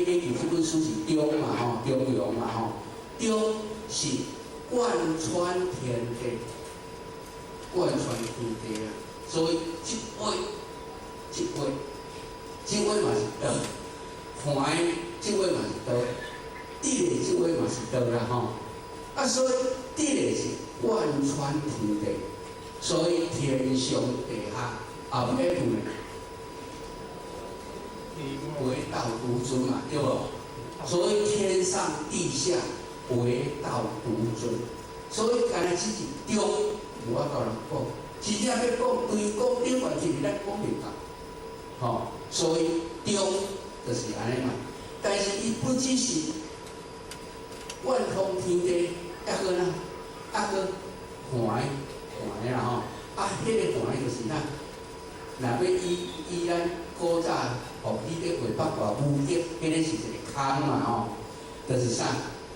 研究这本书是中嘛吼，中庸嘛吼，中是贯穿天地，贯穿天地啊。所以即位嘛是道，环即位嘛是道，地理即位嘛是道啦吼。啊，所以地理是贯穿天地，所以天上地下后尾有呢，唯道独尊嘛，对不？所以天上地下唯道独尊，所以干那只是中，无法度人讲。真正要讲，对讲另外一个咱讲袂到，吼，所以中就是安尼嘛。但是伊不只是贯通天地，还个呢，还个环啦吼。啊，迄个环就是咱，若要以咱古早学语咧话北话武德，迄个是一个空嘛吼，就是啥？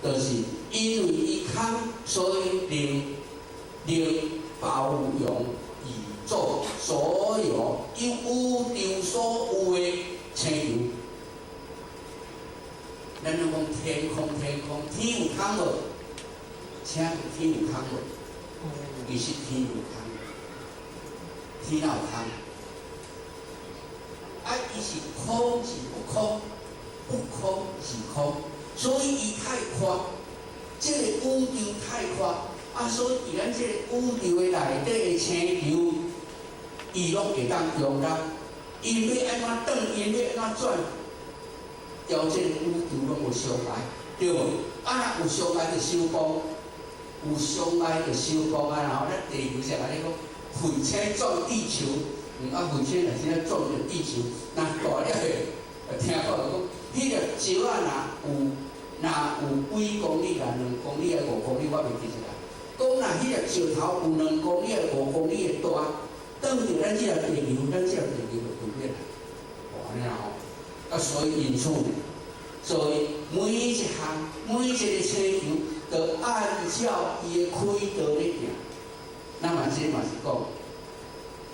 就是因为伊空，所以令包容宇宙所有以宇宙所有的星球。咱讲天空，天有空无？请问天有空无？其实天有空，天哪有空？啊，伊是空是不空，不空是空，所以伊太宽，这个宇宙太宽。啊，所以伫咱这个宇宙的内底的星球，伊拢会当容纳，因要安怎转，因要安怎转，调这个宇宙拢有上来，对无？啊，若有上来就收光，有上来就收光啊。然后咱地球上来咧讲，卫星转地球，啊，卫星若是咧转着地球，若大了的，听讲就讲，迄个石啊，若有几公里啦，2公里啊，5公里，我袂记起来。讲若迄个石头有2公里、5公里的大，等着咱这个地球，咱这个地球就毁灭啦。哦，安尼吼，啊，所以因此呢，所以每一个星球，都按照伊的轨道咧行。那么这嘛是讲，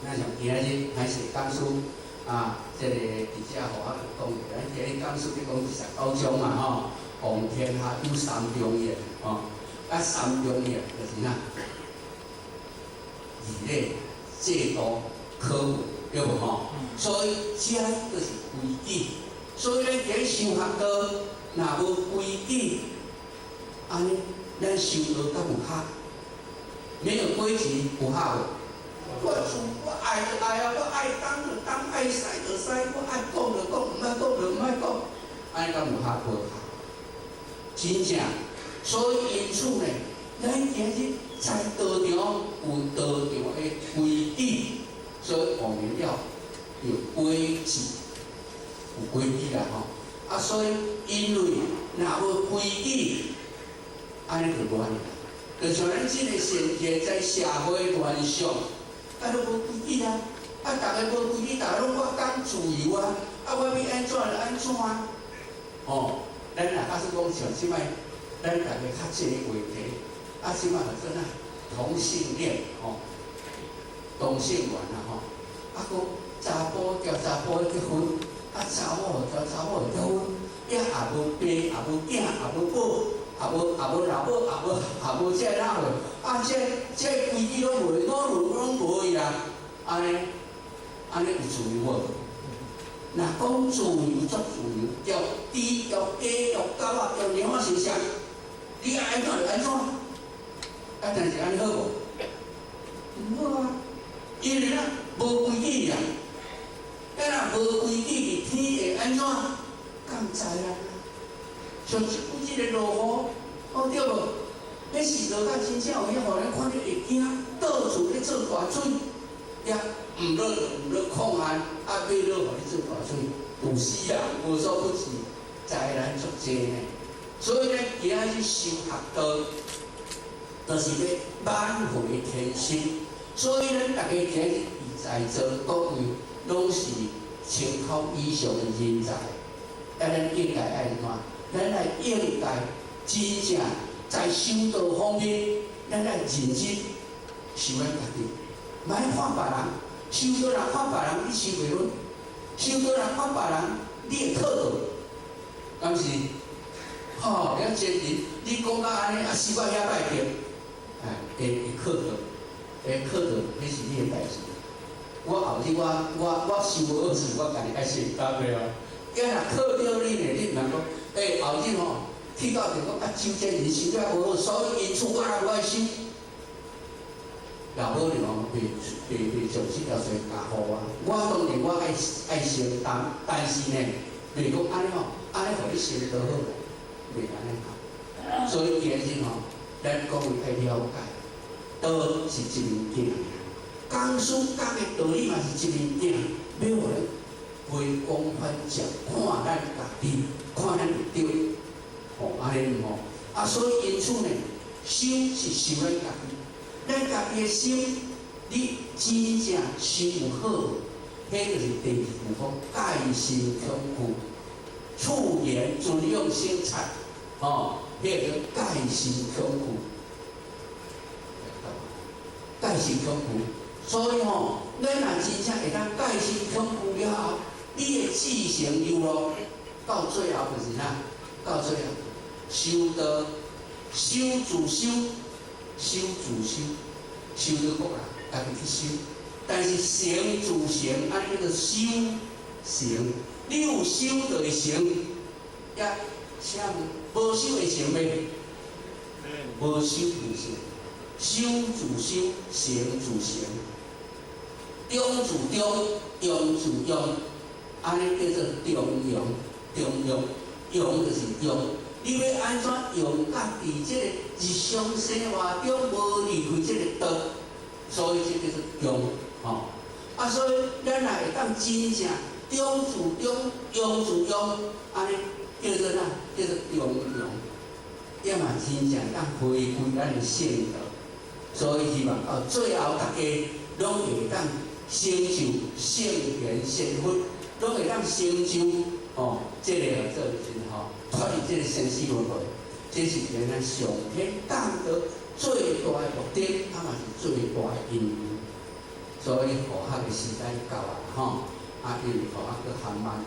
咱像今仔日开始讲书啊，这个伫遮互我讲，咱今日讲书咧讲19章嘛吼，皇天下有3中也吼。啊，3中也就是哪？义理、制度、科学，对无吼？所以这就是规矩。所以咱伫修学道，若无规矩，安尼咱修道敢有合？没有规矩有合无？我爱就爱啊，我爱当就当，爱使就使，我爱讲就讲，唔爱讲就唔爱讲，安尼敢有合无合？真正。所以因此呢，咱今日在道场有道场的规矩，所以我们要有规矩，有规矩啦吼。啊，所以因为若无规矩，安尼就乱啦。就像咱这个现在在社会乱象，啊，都无规矩啊，啊，大家无规矩，大家拢我讲自由啊，啊，我要安怎就安怎啊。哦，咱若假使讲像即摆。咱大家较这个话题，啊，即摆就做哪同性恋吼，同性恋啦吼，啊，讲查甫交查甫结婚，啊，查某交查某结婚，也无爸，也无囝，也无母，也无老母，也无这哪货，啊，这规矩拢无，拢无伊啦，安尼有自由无？若讲自由作自由，要猪要鸡要狗啊要猫啊是啥？你爱安怎就安怎，啊，但是安尼好无？唔好啊，因为咱无规矩呀。咱若无规矩，天会安怎？敢知啊？像即个落雨，哦对无？迄时落到真正有遐，互咱看你会惊，到处咧做大水，也唔落就唔落抗旱，啊，要落互你做大水，有死人无所不至，灾难足济呢。所以咧，今仔日修学道，就是要挽回天心。所以咱大家今日在座各位，拢是参考以上的人才。咱应该爱怎？咱来应该真正在修道方面，咱来认真修咱家己，莫看别人。修道人看别人，你修袂稳；修道人看别人，你会讨道。敢敢是？吼，了真人，你讲到安尼，啊，死我遐摆着，会靠着，迄是你诶代志。我后日我受无好处，我家己爱承担的哦。要若靠着你呢，你毋通讲，后日吼去到就讲周真人收了无好，所以因厝我也无爱收。老母娘袂从这条线教互我，我当然我爱承担，但是呢，袂讲安尼吼，安尼互你承担好，袂安尼讲。所以今日吼，咱讲话爱了解，道是一面镜，讲书讲的道理嘛是一面镜，要互咱回光返照，看咱家己，看咱会对，吼安尼吼，所以因此呢，修是修咱家己。咱家己诶心，你真正修好，迄就是第二步讲戒心恐惧，处言尊用心产，迄个叫戒心恐惧，戒心恐惧。所以咱若真正会当戒心恐惧了后，你诶志成有路，到最后就是啥？到最后修道，修自修。修自修，修就讲啦，家己去修。但是成自成，安尼叫做修成。你有修就会成，也请无修会成袂？无修不成，修自修，成自成。中自中，用自用，安尼叫做中用。中用，用就是用。你要安怎用家己即个日常生活中无离开即个道，所以即叫做用所以咱若会当真正中自中，用自用，安尼叫做哪？叫做中用，也嘛真正当回归咱的圣道。所以希望到最后，大家拢会当成就圣贤圣福，拢会当成就即个做真脱离这个生死轮回，这是咱上天降德最大的目的，嘛是最大的因缘。所以科学的时代到啊，因为科学搁缓慢，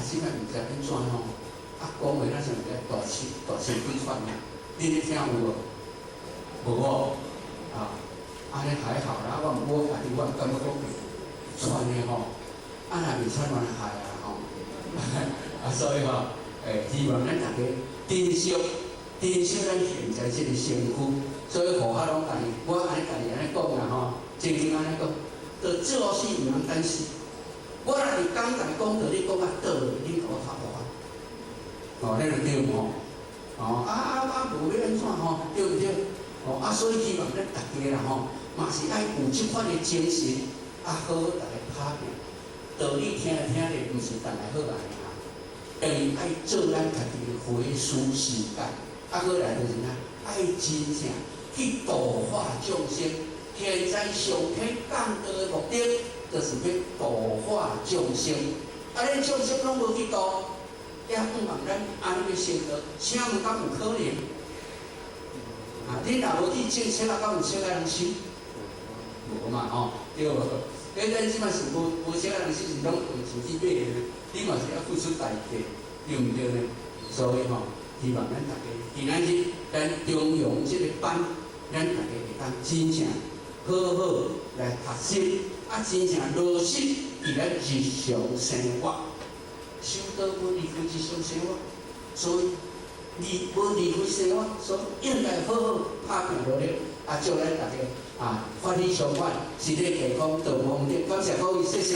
现在毋知安怎讲话咱像个大声规串你咧听有无？无安尼还好啦，我家己我感觉讲串的若袂串我害所以希望咱大家珍惜咱现在这个身躯，所以互我拢家己，我安尼家己安尼讲啦真经安尼讲，就做事毋通等死。我若是讲家讲道，你讲倒，你甲我头发迄就对无？无要安怎对毋对？所以希望咱大家啦嘛是爱有即款的精神，好好来打拼。道理听咧，毋是逐来好来。等于爱做咱家己的回思时间，好来就是啥？爱真正去度化众生。现在上天降道的目的，就是要度化众生。咱众生拢无去度，也不望咱安尼成道，请问敢有可能？恁若无去种册，敢有册仔通收？无嘛对无？咱即摆是无册仔通收，是拢用自己买的。你嘛是要付出代价，对毋对呢？所以希望咱大家今仔日咱中庸即个班，咱大家会当真正好好来学习，真正落实伫咱日常生活，修道要离开日常生活，所以无离开生活，所以应该好好打拼努力，祝咱大家法体相关，身体健康，道路丰盛。感谢各位，谢谢。